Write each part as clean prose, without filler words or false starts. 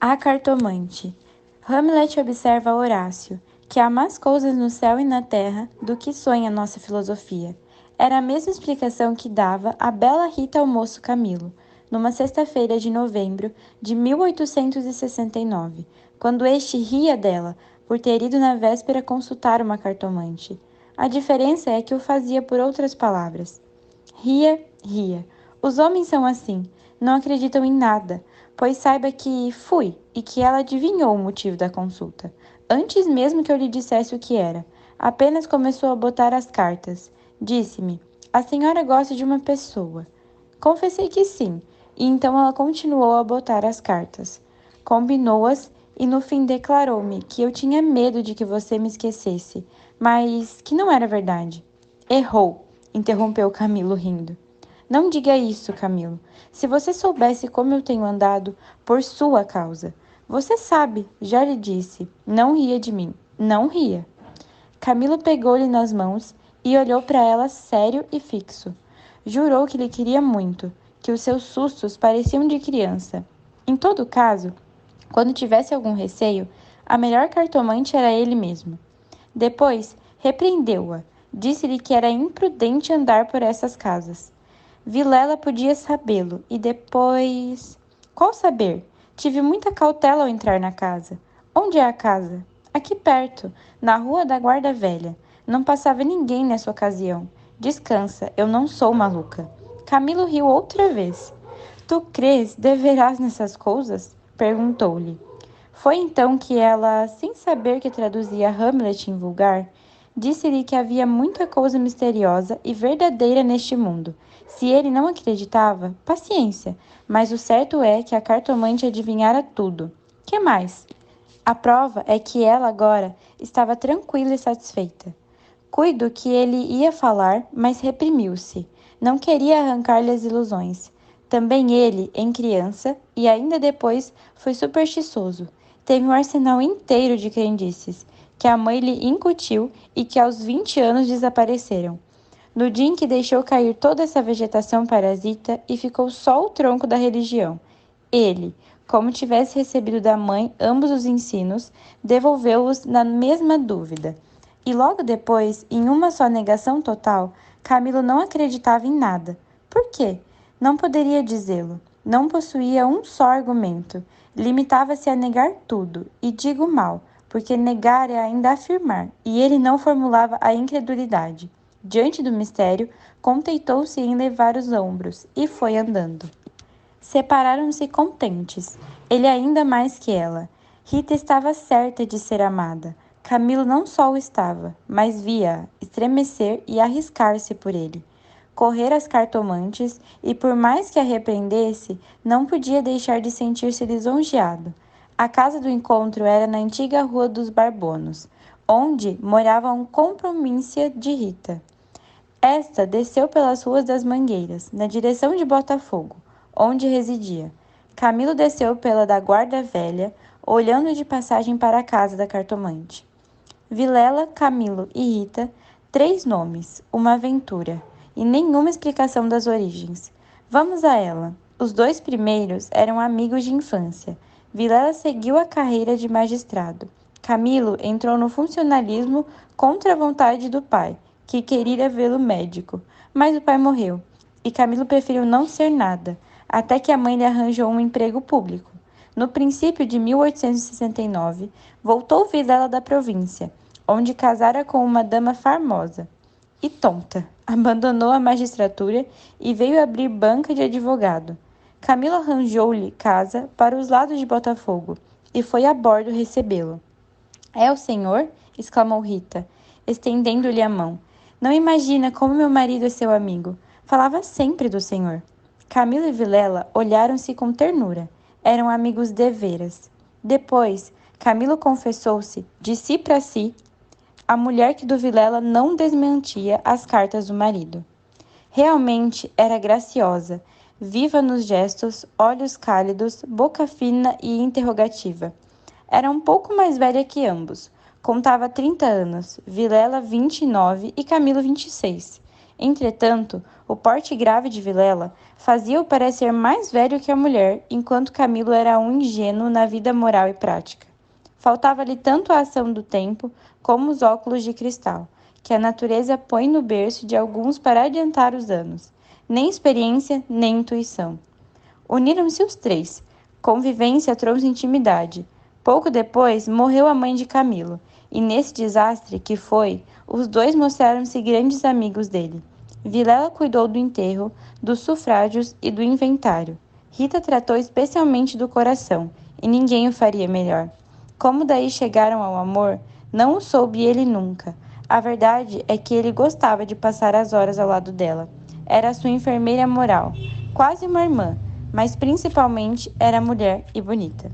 A cartomante. Hamlet observa Horácio, que há mais coisas no céu e na terra do que sonha nossa filosofia. Era a mesma explicação que dava a bela Rita ao moço Camilo, numa sexta-feira de novembro de 1869, quando este ria dela por ter ido na véspera consultar uma cartomante. A diferença é que o fazia por outras palavras. Ria, ria. Os homens são assim, não acreditam em nada, pois saiba que fui e que ela adivinhou o motivo da consulta, antes mesmo que eu lhe dissesse o que era. Apenas começou a botar as cartas. Disse-me: A senhora gosta de uma pessoa. Confessei que sim, e então ela continuou a botar as cartas. Combinou-as e no fim declarou-me que eu tinha medo de que você me esquecesse, mas que não era verdade. Errou, interrompeu Camilo rindo. Não diga isso, Camilo. Se você soubesse como eu tenho andado por sua causa. Você sabe, já lhe disse. Não ria de mim. Não ria. Camilo pegou-lhe nas mãos e olhou para ela sério e fixo. Jurou que lhe queria muito, que os seus sustos pareciam de criança. Em todo caso, quando tivesse algum receio, a melhor cartomante era ele mesmo. Depois, repreendeu-a. Disse-lhe que era imprudente andar por essas casas. Vilela podia sabê-lo, e depois... Qual saber? Tive muita cautela ao entrar na casa. Onde é a casa? Aqui perto, na rua da Guarda Velha. Não passava ninguém nessa ocasião. Descansa, eu não sou maluca. Camilo riu outra vez. Tu crês, deverás nessas coisas? Perguntou-lhe. Foi então que ela, sem saber que traduzia Hamlet em vulgar, disse-lhe que havia muita coisa misteriosa e verdadeira neste mundo. Se ele não acreditava, paciência, mas o certo é que a cartomante adivinhara tudo. Que mais? A prova é que ela agora estava tranquila e satisfeita. Cuido que ele ia falar, mas reprimiu-se. Não queria arrancar-lhe as ilusões. Também ele, em criança, e ainda depois, foi supersticioso. Teve um arsenal inteiro de crendices, que a mãe lhe incutiu e que aos 20 anos desapareceram. No dia em que deixou cair toda essa vegetação parasita e ficou só o tronco da religião, ele, como tivesse recebido da mãe ambos os ensinos, devolveu-os na mesma dúvida. E logo depois, em uma só negação total, Camilo não acreditava em nada. Por quê? Não poderia dizê-lo. Não possuía um só argumento. Limitava-se a negar tudo, e digo mal, porque negar é ainda afirmar, e ele não formulava a incredulidade. Diante do mistério, contentou-se em levar os ombros, e foi andando. Separaram-se contentes, ele ainda mais que ela. Rita estava certa de ser amada. Camilo não só o estava, mas via-a estremecer e arriscar-se por ele. Correr às cartomantes e, por mais que a repreendesse, não podia deixar de sentir-se lisonjeado. A casa do encontro era na antiga Rua dos Barbonos, onde morava um compromícia de Rita. Esta desceu pelas ruas das Mangueiras, na direção de Botafogo, onde residia. Camilo desceu pela da Guarda Velha, olhando de passagem para a casa da cartomante. Vilela, Camilo e Rita, 3 nomes, uma aventura, e nenhuma explicação das origens. Vamos a ela. Os 2 primeiros eram amigos de infância. Vilela seguiu a carreira de magistrado. Camilo entrou no funcionalismo contra a vontade do pai, que queria vê-lo médico, mas o pai morreu, e Camilo preferiu não ser nada, até que a mãe lhe arranjou um emprego público. No princípio de 1869, voltou Vilela da província, onde casara com uma dama famosa e tonta. Abandonou a magistratura e veio abrir banca de advogado. Camilo arranjou-lhe casa para os lados de Botafogo e foi a bordo recebê-lo. É o senhor? Exclamou Rita, estendendo-lhe a mão. Não imagina como meu marido é seu amigo. Falava sempre do senhor. Camilo e Vilela olharam-se com ternura. Eram amigos deveras. Depois, Camilo confessou-se, de si para si, a mulher que do Vilela não desmentia as cartas do marido. Realmente era graciosa, viva nos gestos, olhos cálidos, boca fina e interrogativa. Era um pouco mais velha que ambos. Contava 30 anos, Vilela 29 e Camilo 26. Entretanto, o porte grave de Vilela fazia-o parecer mais velho que a mulher, enquanto Camilo era um ingênuo na vida moral e prática. Faltava-lhe tanto a ação do tempo como os óculos de cristal, que a natureza põe no berço de alguns para adiantar os anos. Nem experiência, nem intuição. Uniram-se os três. Convivência trouxe intimidade. Pouco depois, morreu a mãe de Camilo, e nesse desastre que foi, os dois mostraram-se grandes amigos dele. Vilela cuidou do enterro, dos sufrágios e do inventário. Rita tratou especialmente do coração, e ninguém o faria melhor. Como daí chegaram ao amor, não o soube ele nunca. A verdade é que ele gostava de passar as horas ao lado dela. Era sua enfermeira moral, quase uma irmã, mas principalmente era mulher e bonita.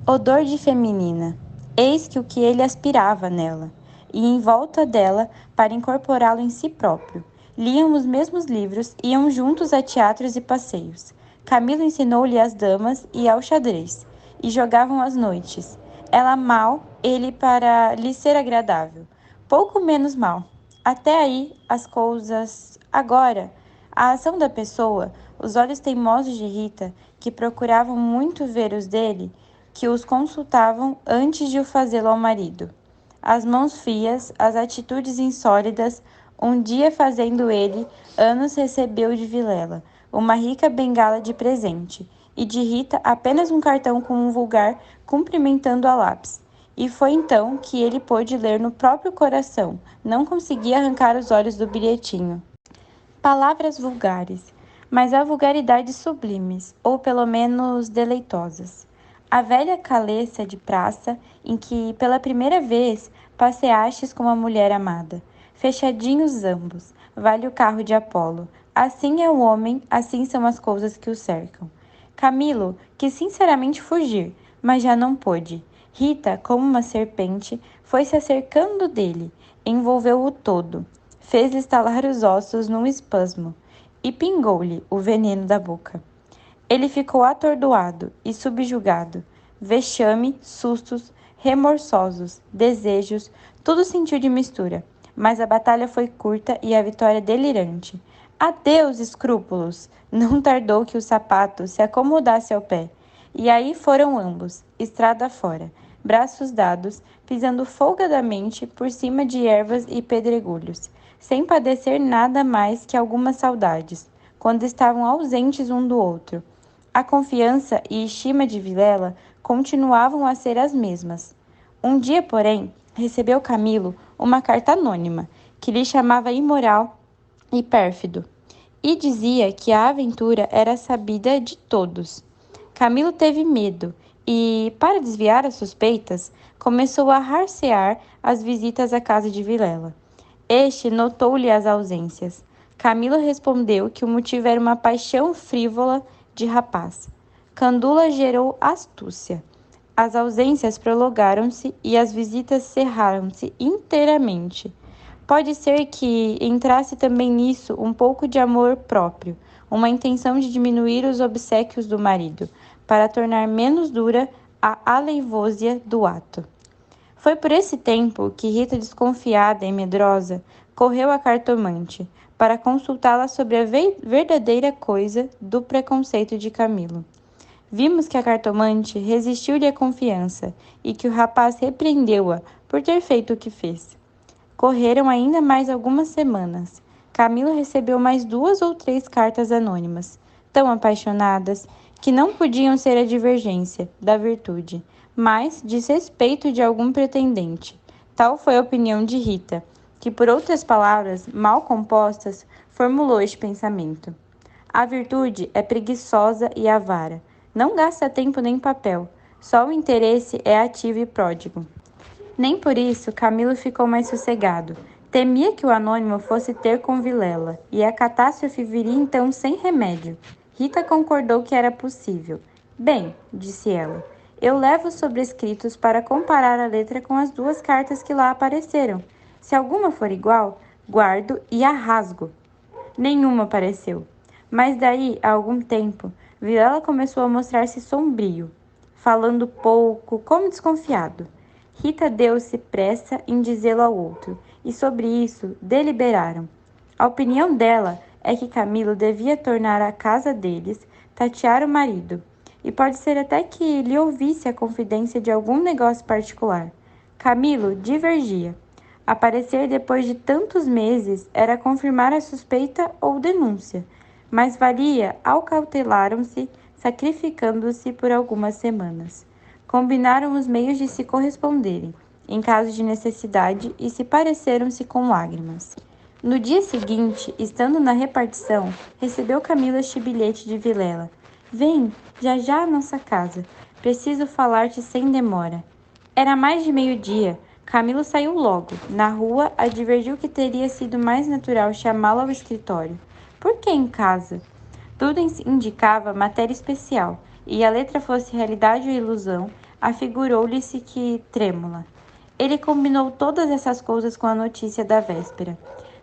Odor de feminina. Eis que o que ele aspirava nela, e em volta dela para incorporá-lo em si próprio. Liam os mesmos livros, iam juntos a teatros e passeios. Camilo ensinou-lhe as damas e ao xadrez, e jogavam às noites. Ela mal, ele para lhe ser agradável. Pouco menos mal. Até aí as coisas. Agora, a ação da pessoa, os olhos teimosos de Rita, que procuravam muito ver os dele, que os consultavam antes de o fazê-lo ao marido. As mãos frias, as atitudes insólidas, um dia fazendo ele, anos recebeu de Vilela uma rica bengala de presente, e de Rita apenas um cartão com um vulgar cumprimentando a lápis. E foi então que ele pôde ler no próprio coração, não conseguia arrancar os olhos do bilhetinho. Palavras vulgares, mas há vulgaridades sublimes, ou pelo menos deleitosas. A velha caleça de praça, em que pela primeira vez passeastes com a mulher amada. Fechadinhos ambos, vale o carro de Apolo. Assim é o homem, assim são as coisas que o cercam. Camilo quis sinceramente fugir, mas já não pôde. Rita, como uma serpente, foi se acercando dele, envolveu-o todo, fez-lhe estalar os ossos num espasmo, e pingou-lhe o veneno da boca. Ele ficou atordoado e subjugado. Vexame, sustos, remorsosos, desejos, tudo sentiu de mistura. Mas a batalha foi curta e a vitória delirante. Adeus, escrúpulos! Não tardou que o sapato se acomodasse ao pé. E aí foram ambos, estrada fora, braços dados, pisando folgadamente por cima de ervas e pedregulhos, sem padecer nada mais que algumas saudades, quando estavam ausentes um do outro. A confiança e estima de Vilela continuavam a ser as mesmas. Um dia, porém, recebeu Camilo uma carta anônima, que lhe chamava imoral e pérfido, e dizia que a aventura era sabida de todos. Camilo teve medo e, para desviar as suspeitas, começou a rarcear as visitas à casa de Vilela. Este notou-lhe as ausências. Camilo respondeu que o motivo era uma paixão frívola de rapaz. Candula gerou astúcia. As ausências prolongaram-se e as visitas cerraram-se inteiramente. Pode ser que entrasse também nisso um pouco de amor próprio, uma intenção de diminuir os obséquios do marido, para tornar menos dura a aleivosia do ato. Foi por esse tempo que Rita, desconfiada e medrosa, correu à cartomante, para consultá-la sobre a verdadeira coisa do preconceito de Camilo. Vimos que a cartomante resistiu-lhe à confiança e que o rapaz repreendeu-a por ter feito o que fez. Correram ainda mais algumas semanas. Camilo recebeu mais 2 ou 3 cartas anônimas, tão apaixonadas que não podiam ser a divergência da virtude, mas desrespeito de algum pretendente. Tal foi a opinião de Rita, que, por outras palavras mal compostas, formulou este pensamento. A virtude é preguiçosa e avara. Não gasta tempo nem papel. Só o interesse é ativo e pródigo. Nem por isso Camilo ficou mais sossegado. Temia que o anônimo fosse ter com Vilela, e a catástrofe viria então sem remédio. Rita concordou que era possível. Bem, disse ela, eu levo os sobrescritos para comparar a letra com as 2 cartas que lá apareceram. Se alguma for igual, guardo e a rasgo. Nenhuma apareceu. Mas daí, a algum tempo, Vilela começou a mostrar-se sombrio, falando pouco, como desconfiado. Rita deu-se pressa em dizê-lo ao outro, e sobre isso deliberaram. A opinião dela é que Camilo devia tornar a casa deles, tatear o marido, e pode ser até que lhe ouvisse a confidência de algum negócio particular. Camilo divergia. Aparecer depois de tantos meses era confirmar a suspeita ou denúncia, mas valia acautelaram-se, sacrificando-se por algumas semanas. Combinaram os meios de se corresponderem, em caso de necessidade, e se pareceram-se com lágrimas. No dia seguinte, estando na repartição, recebeu Camilo este bilhete de Vilela. Vem, já já à nossa casa. Preciso falar-te sem demora. Era mais de meio-dia. Camilo saiu logo. Na rua, advertiu que teria sido mais natural chamá-lo ao escritório. Por que em casa? Tudo indicava matéria especial, e a letra fosse realidade ou ilusão, afigurou-lhe-se que trêmula. Ele combinou todas essas coisas com a notícia da véspera.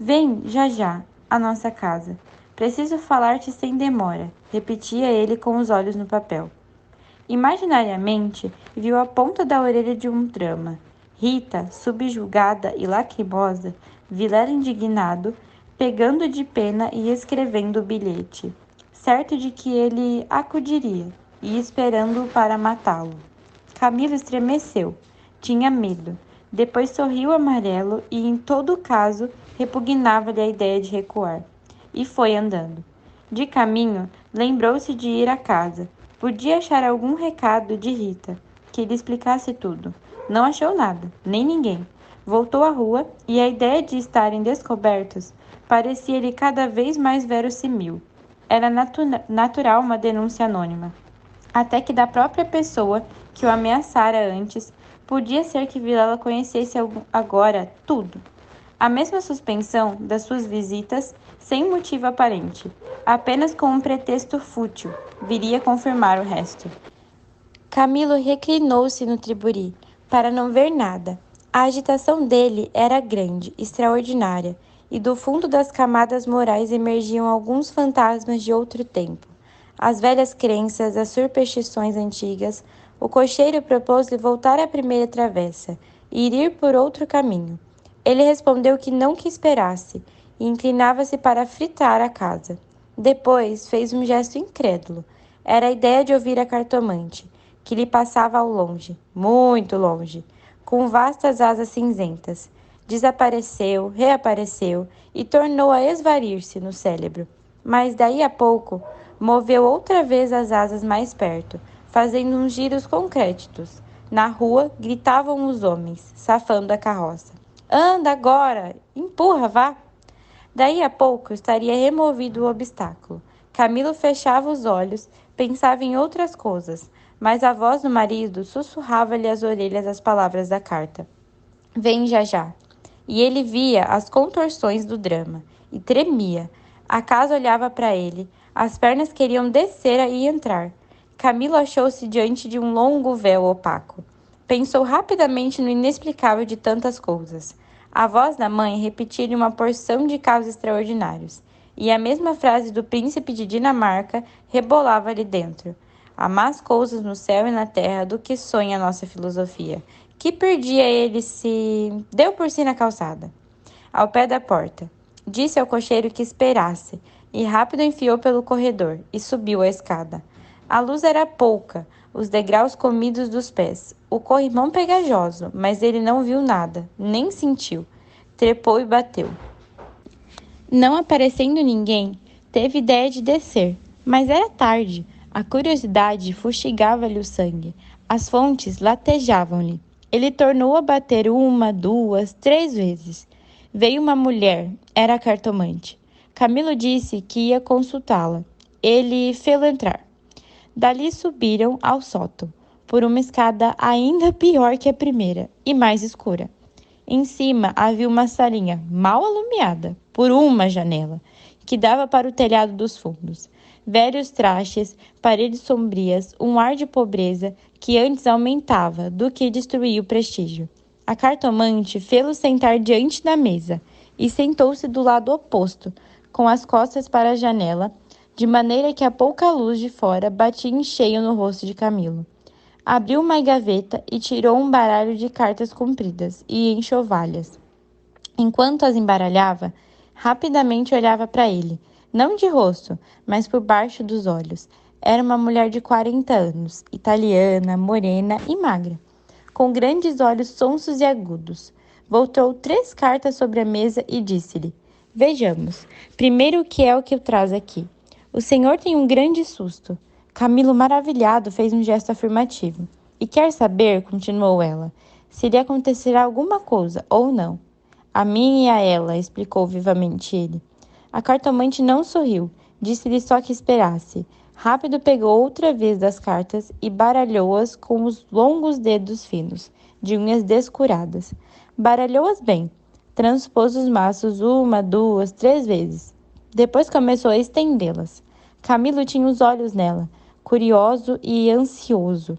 Vem, já já, à nossa casa. Preciso falar-te sem demora, repetia ele com os olhos no papel. Imaginariamente, viu a ponta da orelha de um drama. Rita, subjugada e lacrimosa, Vilela indignado, pegando de pena e escrevendo o bilhete, certo de que ele acudiria, e esperando-o para matá-lo. Camilo estremeceu. Tinha medo. Depois sorriu amarelo e, em todo caso, repugnava-lhe a ideia de recuar. E foi andando. De caminho, lembrou-se de ir à casa. Podia achar algum recado de Rita, que lhe explicasse tudo. Não achou nada, nem ninguém. Voltou à rua e a ideia de estarem descobertos parecia-lhe cada vez mais verossímil. Era natural uma denúncia anônima. Até que da própria pessoa que o ameaçara antes, podia ser que Vilela conhecesse agora tudo. A mesma suspensão das suas visitas, sem motivo aparente, apenas com um pretexto fútil, viria confirmar o resto. Camilo reclinou-se no triburi, para não ver nada. A agitação dele era grande, extraordinária, e do fundo das camadas morais emergiam alguns fantasmas de outro tempo. As velhas crenças, as superstições antigas. O cocheiro propôs-lhe voltar à primeira travessa e ir por outro caminho. Ele respondeu que não que esperasse, e inclinava-se para fritar a casa. Depois fez um gesto incrédulo. Era a ideia de ouvir a cartomante, que lhe passava ao longe, muito longe, com vastas asas cinzentas. Desapareceu, reapareceu e tornou a esvair-se no cérebro. Mas daí a pouco, moveu outra vez as asas mais perto, fazendo uns giros concrétitos. Na rua, gritavam os homens, safando a carroça. Anda agora! Empurra, vá! Daí a pouco estaria removido o obstáculo. Camilo fechava os olhos, pensava em outras coisas, mas a voz do marido sussurrava-lhe às orelhas as palavras da carta. Vem já já. E ele via as contorções do drama, e tremia. A casa olhava para ele, as pernas queriam descer e entrar. Camilo achou-se diante de um longo véu opaco. Pensou rapidamente no inexplicável de tantas coisas. A voz da mãe repetia-lhe uma porção de casos extraordinários, e a mesma frase do príncipe de Dinamarca rebolava-lhe dentro. Há mais coisas no céu e na terra do que sonha a nossa filosofia. Que perdia ele se deu por si na calçada, ao pé da porta. Disse ao cocheiro que esperasse, e rápido enfiou pelo corredor e subiu a escada. A luz era pouca, os degraus comidos dos pés, o corrimão pegajoso, mas ele não viu nada, nem sentiu. Trepou e bateu. Não aparecendo ninguém, teve ideia de descer, mas era tarde. A curiosidade fustigava-lhe o sangue. As fontes latejavam-lhe. Ele tornou a bater uma, duas, três vezes. Veio uma mulher, era a cartomante. Camilo disse que ia consultá-la. Ele fê-lo entrar. Dali subiram ao sótão, por uma escada ainda pior que a primeira e mais escura. Em cima havia uma salinha mal alumiada por uma janela, que dava para o telhado dos fundos. Velhos trastes, paredes sombrias, um ar de pobreza que antes aumentava do que destruía o prestígio. A cartomante fê-lo sentar diante da mesa e sentou-se do lado oposto, com as costas para a janela, de maneira que a pouca luz de fora batia em cheio no rosto de Camilo. Abriu uma gaveta e tirou um baralho de cartas compridas e enxovalhas. Enquanto as embaralhava, Rapidamente olhava para ele, não de rosto, mas por baixo dos olhos. Era uma mulher de 40 anos, italiana, morena e magra, com grandes olhos sonsos e agudos. Voltou 3 cartas sobre a mesa e disse-lhe: Vejamos. Primeiro, o que é o que o traz aqui? O senhor tem um grande susto. Camilo, maravilhado, fez um gesto afirmativo. E quer saber, continuou ela, se lhe acontecerá alguma coisa ou não. A mim e a ela, explicou vivamente ele. A cartomante não sorriu, disse-lhe só que esperasse. Rápido pegou outra vez das cartas e baralhou-as com os longos dedos finos, de unhas descuradas. Baralhou-as bem. Transpôs os maços 1, 2, 3 vezes. Depois começou a estendê-las. Camilo tinha os olhos nela, curioso e ansioso.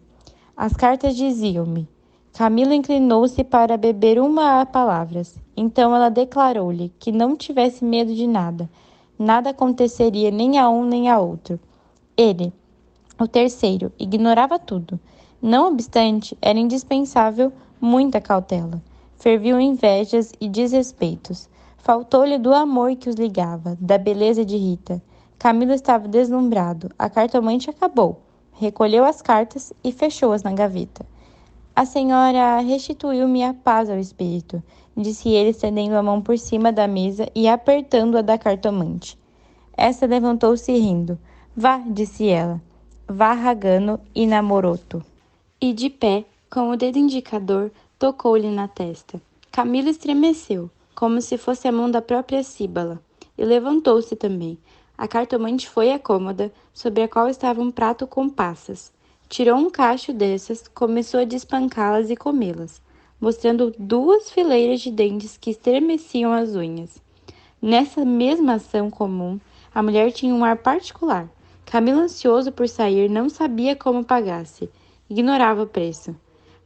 As cartas diziam-me. Camilo inclinou-se para beber uma a palavras. Então ela declarou-lhe que não tivesse medo de nada. Nada aconteceria nem a um nem a outro. Ele, o terceiro, ignorava tudo. Não obstante, era indispensável muita cautela. Ferviam invejas e desrespeitos. Faltou-lhe do amor que os ligava, da beleza de Rita. Camilo estava deslumbrado. A cartomante acabou. Recolheu as cartas e fechou-as na gaveta. A senhora restituiu-me a paz ao espírito, disse ele, estendendo a mão por cima da mesa e apertando-a da cartomante. Essa levantou-se rindo. Vá, disse ela. Vá, Ragano e Namoroto. E de pé, com o dedo indicador, tocou-lhe na testa. Camilo estremeceu, como se fosse a mão da própria Cíbala, e levantou-se também. A cartomante foi à cômoda, sobre a qual estava um prato com passas. Tirou um cacho dessas, começou a despancá-las e comê-las, mostrando 2 fileiras de dentes que estremeciam as unhas. Nessa mesma ação comum, a mulher tinha um ar particular. Camilo, ansioso por sair, não sabia como pagasse. Ignorava o preço.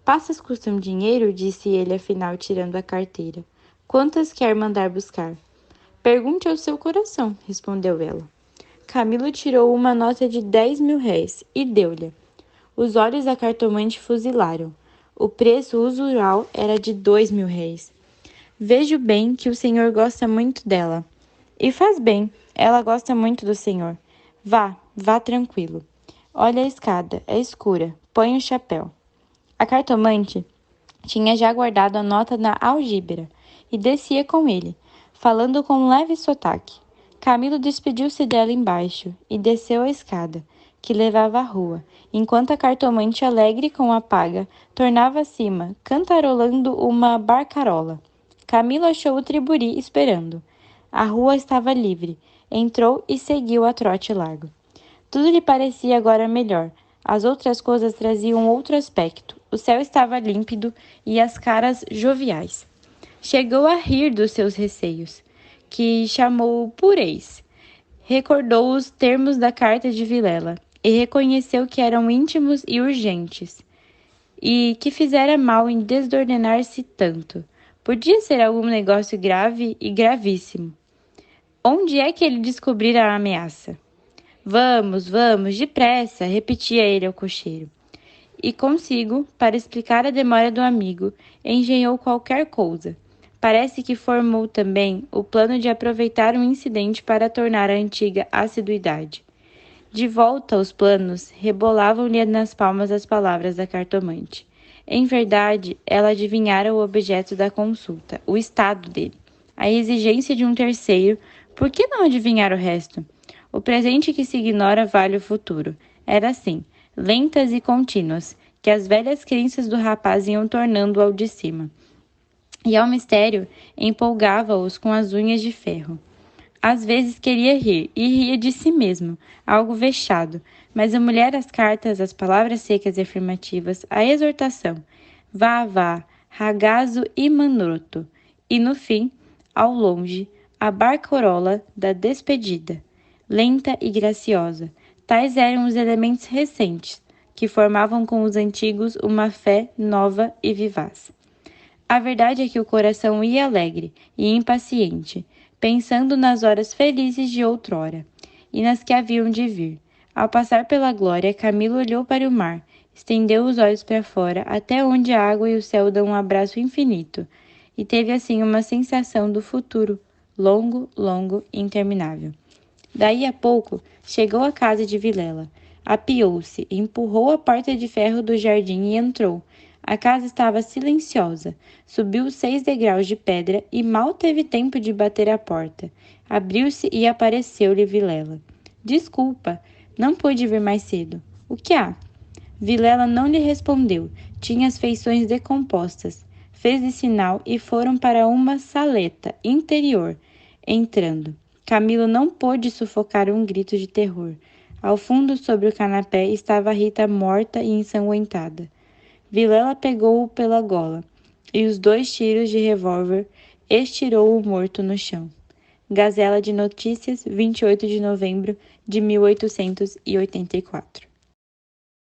Passas custam dinheiro? Disse ele, afinal, tirando a carteira. Quantas quer mandar buscar? Pergunte ao seu coração, respondeu ela. Camilo tirou uma nota de 10.000 réis e deu-lhe. Os olhos da cartomante fuzilaram. O preço usual era de 2.000 réis. Vejo bem que o senhor gosta muito dela. E faz bem, ela gosta muito do senhor. Vá, vá tranquilo. Olha a escada, é escura. Põe o chapéu. A cartomante tinha já guardado a nota na algíbera e descia com ele, falando com um leve sotaque. Camilo despediu-se dela embaixo e desceu a escada, que levava à rua, enquanto a cartomante, alegre com a paga, tornava acima, cantarolando uma barcarola. Camilo achou o triburi esperando. A rua estava livre. Entrou e seguiu a trote largo. Tudo lhe parecia agora melhor. As outras coisas traziam outro aspecto. O céu estava límpido e as caras joviais. Chegou a rir dos seus receios, que chamou pureis. Recordou os termos da carta de Vilela e reconheceu que eram íntimos e urgentes, e que fizera mal em desordenar-se tanto. Podia ser algum negócio grave e gravíssimo. Onde é que ele descobrira a ameaça? Vamos, vamos, depressa, repetia ele ao cocheiro. E consigo, para explicar a demora do amigo, engenhou qualquer coisa. Parece que formou também o plano de aproveitar um incidente para tornar a antiga assiduidade. De volta aos planos, rebolavam-lhe nas palmas as palavras da cartomante. Em verdade, ela adivinhara o objeto da consulta, o estado dele, a exigência de um terceiro. Por que não adivinhar o resto? O presente que se ignora vale o futuro. Era assim, lentas e contínuas, que as velhas crenças do rapaz iam tornando ao de cima. E ao mistério, empolgava-os com as unhas de ferro. Às vezes queria rir, e ria de si mesmo, algo vexado, mas a mulher, as cartas, as palavras secas e afirmativas, a exortação, vá, vá, ragazzo e manroto, e no fim, ao longe, a barcarola da despedida, lenta e graciosa. Tais eram os elementos recentes, que formavam com os antigos uma fé nova e vivaz. A verdade é que o coração ia alegre e impaciente, pensando nas horas felizes de outrora, e nas que haviam de vir. Ao passar pela glória, Camilo olhou para o mar, estendeu os olhos para fora, até onde a água e o céu dão um abraço infinito, e teve assim uma sensação do futuro, longo, longo e interminável. Daí a pouco, chegou à casa de Vilela. Apiou-se, empurrou a porta de ferro do jardim e entrou. A casa estava silenciosa. Subiu 6 degraus de pedra e mal teve tempo de bater a porta. Abriu-se e apareceu-lhe Vilela. Desculpa, não pude vir mais cedo. O que há? Vilela não lhe respondeu. Tinha as feições decompostas. Fez-lhe sinal e foram para uma saleta interior. Entrando, Camilo não pôde sufocar um grito de terror. Ao fundo, sobre o canapé, estava Rita morta e ensanguentada. Vilela pegou-o pela gola e os 2 tiros de revólver estirou o morto no chão. Gazela de Notícias, 28 de novembro de 1884.